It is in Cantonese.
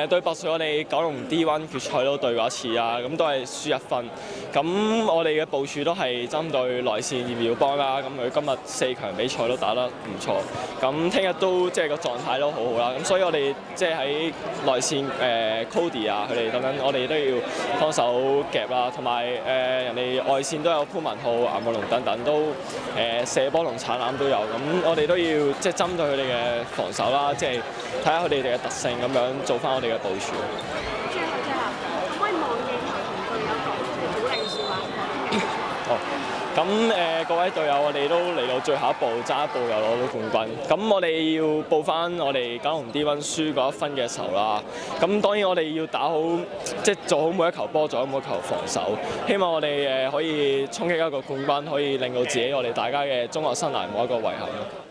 對拔萃我哋九龍 D1 決賽都對過一次啊，咁都係輸1分。咁我哋嘅部署都係針對內線葉耀邦啦，咁佢今日4強比賽都打得唔錯。咁聽日都即係個狀態都好好啦，咁所以我哋即係喺內線Cody 啊，佢哋等等，我哋都要幫手夾啦，同埋人哋外線都有潘文浩、顏慕龍等等都射波同鏟籃都有，咁我哋都要即係針對佢哋嘅防守啦，即係睇下佢哋嘅特性咁樣做翻我哋嘅部署。最後，可唔可以望鏡頭同隊友講鼓勵説話？哦，咁各位隊友，我哋都嚟到最後一步，爭一步又攞到冠軍。咁我哋要報翻我哋九龍 D1 輸嗰1分嘅仇啦。咁當然我哋要打好，即係做好每一球波，做好每一球防守。希望我哋可以衝擊一個冠軍，可以令到自己我哋大家嘅中學生涯冇一個遺憾咯。